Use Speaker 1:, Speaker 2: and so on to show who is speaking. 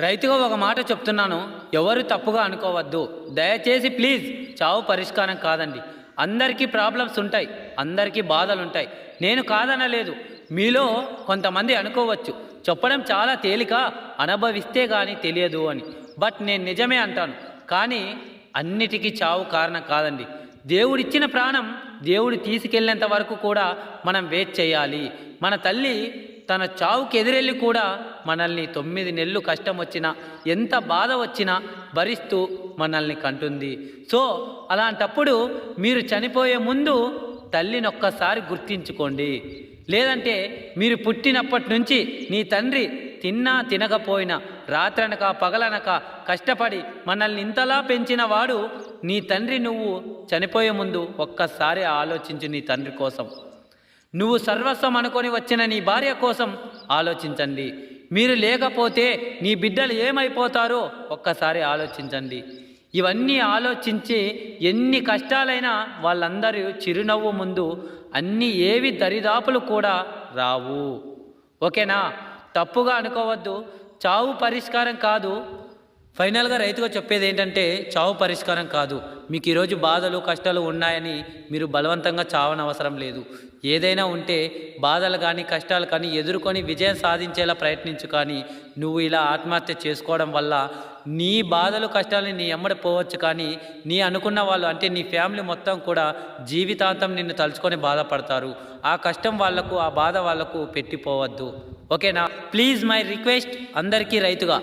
Speaker 1: రైతుగా ఒక మాట చెప్తున్నాను, ఎవరు తప్పుగా అనుకోవద్దు. దయచేసి ప్లీజ్, చావు పరిష్కారం కాదండి. అందరికీ ప్రాబ్లమ్స్ ఉంటాయి, అందరికీ బాధలు ఉంటాయి. నేను కాదనలేదు. మీలో కొంతమంది అనుకోవచ్చు, చెప్పడం చాలా తేలిక, అనుభవిస్తే కానీ తెలియదు అని. బట్ నేను నిజమే అంటాను. కానీ అన్నిటికీ చావు కారణం కాదండి. దేవుడిచ్చిన ప్రాణం దేవుడు తీసుకెళ్ళేంత వరకు కూడా మనం వెయిట్ చేయాలి. మన తల్లి తన చావుకి ఎదురెళ్ళి కూడా మనల్ని 9 నెలలు కష్టం వచ్చినా, ఎంత బాధ వచ్చినా భరిస్తూ మనల్ని కంటుంది. సో అలాంటప్పుడు మీరు చనిపోయే ముందు తల్లిని ఒక్కసారి గుర్తించుకోండి. లేదంటే మీరు పుట్టినప్పటి నుంచి నీ తండ్రి తిన్నా తినకపోయినా, రాత్రనక పగలనక కష్టపడి మనల్ని ఇంతలా పెంచిన వాడు నీ తండ్రి. నువ్వు చనిపోయే ముందు ఒక్కసారి ఆలోచించు. నీ తండ్రి కోసం, నువ్వు సర్వస్వం అనుకొని వచ్చిన నీ భార్య కోసం ఆలోచించండి. మీరు లేకపోతే నీ బిడ్డలు ఏమైపోతారో ఒక్కసారి ఆలోచించండి. ఇవన్నీ ఆలోచించి ఎన్ని కష్టాలైనా వాళ్ళందరూ చిరునవ్వు ముందు అన్నీ ఏవి దరిదాపులు కూడా రావు. ఓకేనా? తప్పుగా అనుకోవద్దు. చావు పరిష్కారం కాదు. ఫైనల్గా రైతుగా చెప్పేది ఏంటంటే, చావు పరిష్కారం కాదు. మీకు ఈరోజు బాధలు కష్టాలు ఉన్నాయని మీరు బలవంతంగా చావనవసరం లేదు. ఏదైనా ఉంటే బాధలు కానీ కష్టాలు కానీ ఎదుర్కొని విజయం సాధించేలా ప్రయత్నించు. కానీ నువ్వు ఇలా ఆత్మహత్య చేసుకోవడం వల్ల నీ బాధలు కష్టాలని నీ ఎమ్మడి పోవచ్చు. కానీ నీ అనుకున్న వాళ్ళు, అంటే నీ ఫ్యామిలీ మొత్తం కూడా జీవితాంతం నిన్ను తలుచుకొని బాధపడతారు. ఆ కష్టం వాళ్లకు, ఆ బాధ వాళ్లకు పెట్టిపోవద్దు. ఓకేనా? ప్లీజ్ మై రిక్వెస్ట్ అందరికీ రైతుగా.